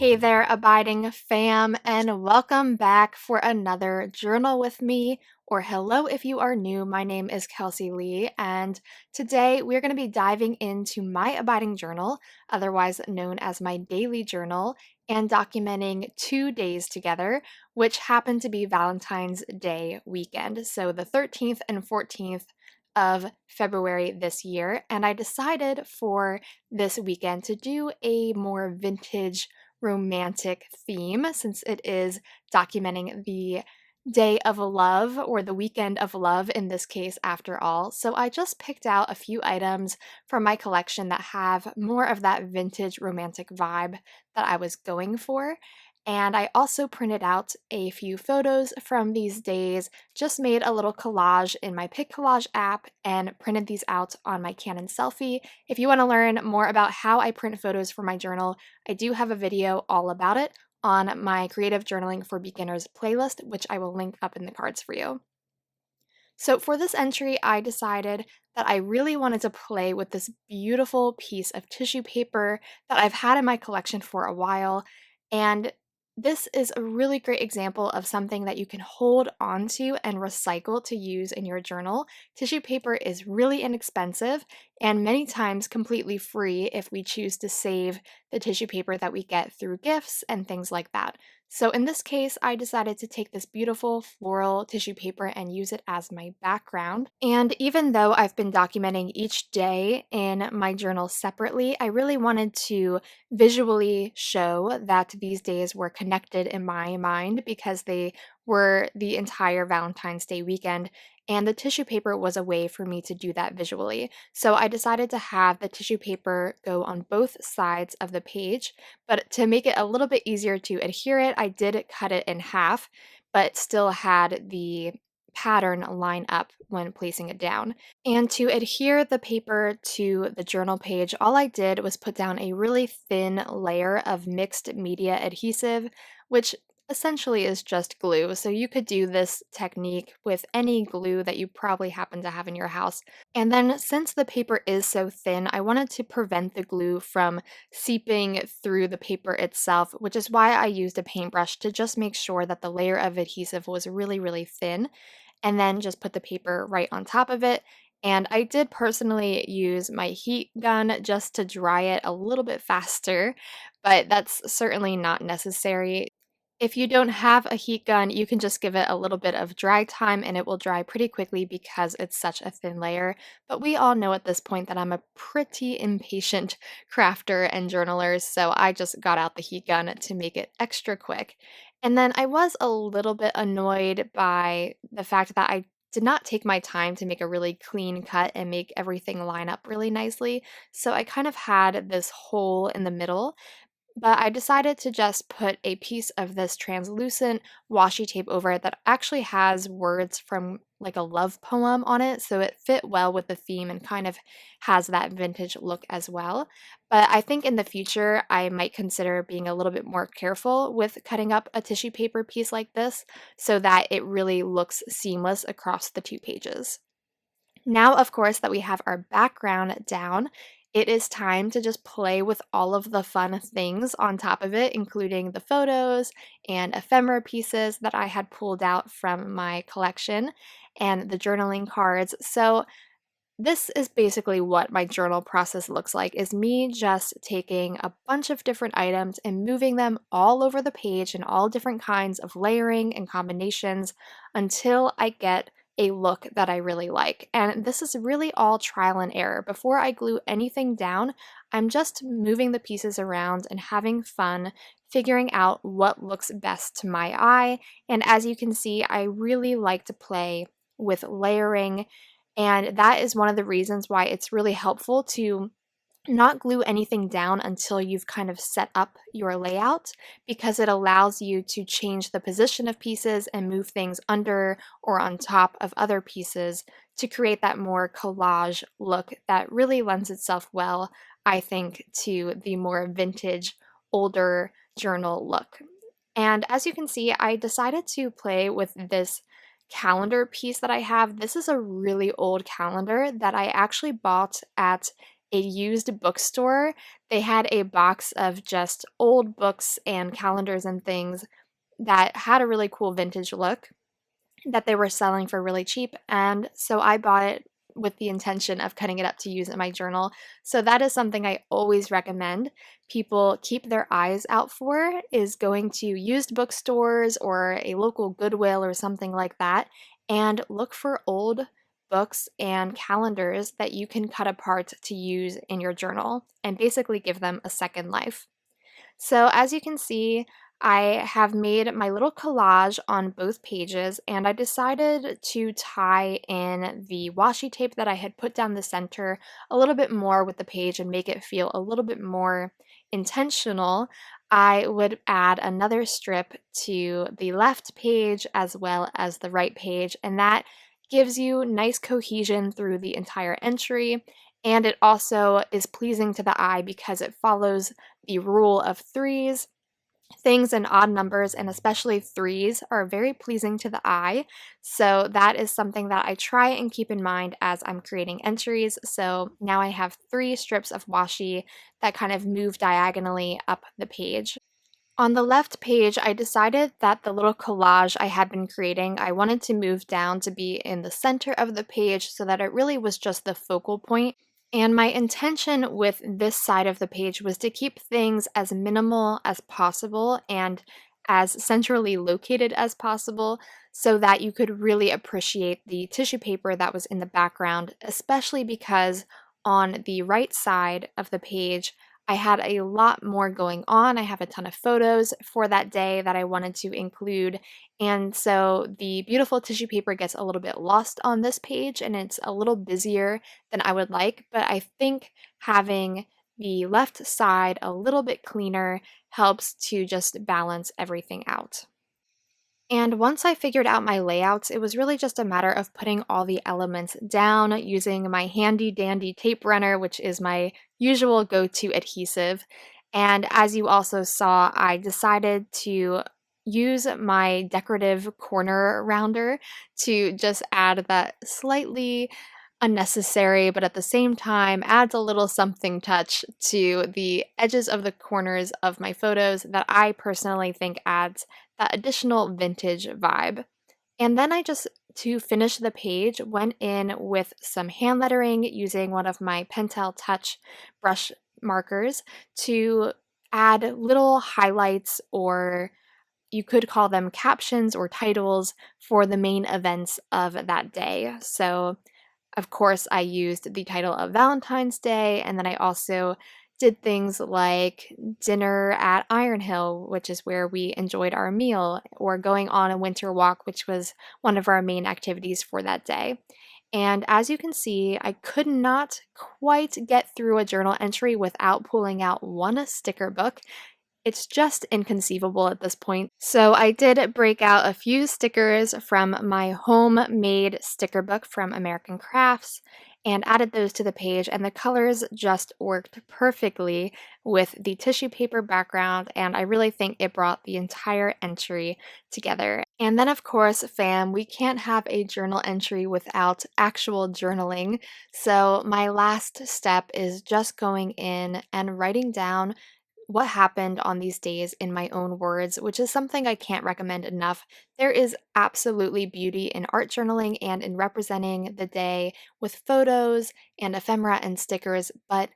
Hey there, abiding fam, and welcome back for another journal with me. Or hello if you are new. My name is Kelsey Lee, and today we're going to be diving into my abiding journal, otherwise known as my daily journal, and documenting 2 days together, which happen to be Valentine's Day weekend. So the 13th and 14th of February this year. And I decided for this weekend to do a more vintage romantic theme since it is documenting the day of love or the weekend of love in this case, after all. So I just picked out a few items from my collection that have more of that vintage romantic vibe that I was going for. And I also printed out a few photos from these days, just made a little collage in my Pic Collage app and printed these out on my Canon Selfie. If you want to learn more about how I print photos for my journal, I do have a video all about it on my Creative Journaling for Beginners playlist, which I will link up in the cards for you. So for this entry, I decided that I really wanted to play with this beautiful piece of tissue paper that I've had in my collection for a while. And this is a really great example of something that you can hold onto and recycle to use in your journal. Tissue paper is really inexpensive and many times completely free if we choose to save the tissue paper that we get through gifts and things like that. So in this case, I decided to take this beautiful floral tissue paper and use it as my background. And even though I've been documenting each day in my journal separately, I really wanted to visually show that these days were connected in my mind because they were the entire Valentine's Day weekend. And the tissue paper was a way for me to do that visually. So I decided to have the tissue paper go on both sides of the page. But to make it a little bit easier to adhere it, I did cut it in half, but still had the pattern line up when placing it down. And to adhere the paper to the journal page, all I did was put down a really thin layer of mixed media adhesive, which essentially is just glue. So you could do this technique with any glue that you probably happen to have in your house. And then since the paper is so thin, I wanted to prevent the glue from seeping through the paper itself, which is why I used a paintbrush to just make sure that the layer of adhesive was really, really thin, and then just put the paper right on top of it. And I did personally use my heat gun just to dry it a little bit faster, but that's certainly not necessary. If you don't have a heat gun, you can just give it a little bit of dry time and it will dry pretty quickly because it's such a thin layer. But we all know at this point that I'm a pretty impatient crafter and journaler, so I just got out the heat gun to make it extra quick. And then I was a little bit annoyed by the fact that I did not take my time to make a really clean cut and make everything line up really nicely. So I kind of had this hole in the middle, but I decided to just put a piece of this translucent washi tape over it that actually has words from like a love poem on it, so it fit well with the theme and kind of has that vintage look as well. But I think in the future, I might consider being a little bit more careful with cutting up a tissue paper piece like this so that it really looks seamless across the two pages. Now, of course, that we have our background down, it is time to just play with all of the fun things on top of it, including the photos and ephemera pieces that I had pulled out from my collection and the journaling cards. So this is basically what my journal process looks like, is me just taking a bunch of different items and moving them all over the page in all different kinds of layering and combinations until I get a look that I really like. And this is really all trial and error. Before I glue anything down, I'm just moving the pieces around and having fun figuring out what looks best to my eye. And as you can see, I really like to play with layering, and that is one of the reasons why it's really helpful to not glue anything down until you've kind of set up your layout, because it allows you to change the position of pieces and move things under or on top of other pieces to create that more collage look that really lends itself well, I think, to the more vintage, older journal look. And as you can see, I decided to play with this calendar piece that I have. This is a really old calendar that I actually bought at a used bookstore. They had a box of just old books and calendars and things that had a really cool vintage look that they were selling for really cheap, and so I bought it with the intention of cutting it up to use in my journal. So that is something I always recommend people keep their eyes out for, is going to used bookstores or a local Goodwill or something like that, and look for old books and calendars that you can cut apart to use in your journal and basically give them a second life. So as you can see, I have made my little collage on both pages, and I decided to tie in the washi tape that I had put down the center a little bit more with the page and make it feel a little bit more intentional. I would add another strip to the left page as well as the right page, and that gives you nice cohesion through the entire entry. And it also is pleasing to the eye because it follows the rule of threes. Things in odd numbers, and especially threes, are very pleasing to the eye. So that is something that I try and keep in mind as I'm creating entries. So now I have 3 strips of washi that kind of move diagonally up the page. On the left page, I decided that the little collage I had been creating, I wanted to move down to be in the center of the page so that it really was just the focal point. And my intention with this side of the page was to keep things as minimal as possible and as centrally located as possible so that you could really appreciate the tissue paper that was in the background, especially because on the right side of the page, I had a lot more going on. I have a ton of photos for that day that I wanted to include. And so the beautiful tissue paper gets a little bit lost on this page and it's a little busier than I would like. But I think having the left side a little bit cleaner helps to just balance everything out. And once I figured out my layouts, it was really just a matter of putting all the elements down using my handy dandy tape runner, which is my usual go-to adhesive. And as you also saw, I decided to use my decorative corner rounder to just add that slightly unnecessary, but at the same time adds a little something touch to the edges of the corners of my photos that I personally think adds that additional vintage vibe. And then I just, to finish the page, went in with some hand lettering using one of my Pentel Touch brush markers to add little highlights, or you could call them captions or titles, for the main events of that day. So of course, I used the title of Valentine's Day, and then I also did things like dinner at Iron Hill, which is where we enjoyed our meal, or going on a winter walk, which was one of our main activities for that day. And as you can see, I could not quite get through a journal entry without pulling out one sticker book. It's just inconceivable at this point. So I did break out a few stickers from my homemade sticker book from American Crafts and added those to the page, and the colors just worked perfectly with the tissue paper background, and I really think it brought the entire entry together. And then of course, fam, we can't have a journal entry without actual journaling. So my last step is just going in and writing down what happened on these days in my own words, which is something I can't recommend enough. There is absolutely beauty in art journaling and in representing the day with photos and ephemera and stickers, but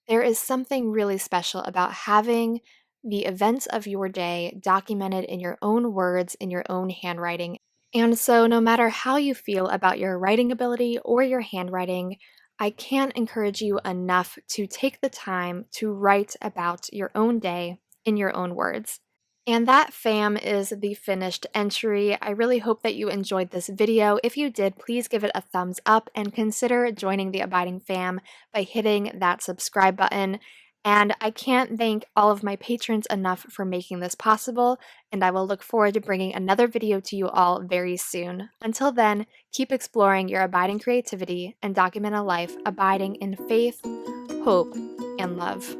there is something really special about having the events of your day documented in your own words, in your own handwriting. And so, no matter how you feel about your writing ability or your handwriting, I can't encourage you enough to take the time to write about your own day in your own words. And that, fam, is the finished entry. I really hope that you enjoyed this video. If you did, please give it a thumbs up and consider joining the Abiding fam by hitting that subscribe button. And I can't thank all of my patrons enough for making this possible, and I will look forward to bringing another video to you all very soon. Until then, keep exploring your abiding creativity and document a life abiding in faith, hope, and love.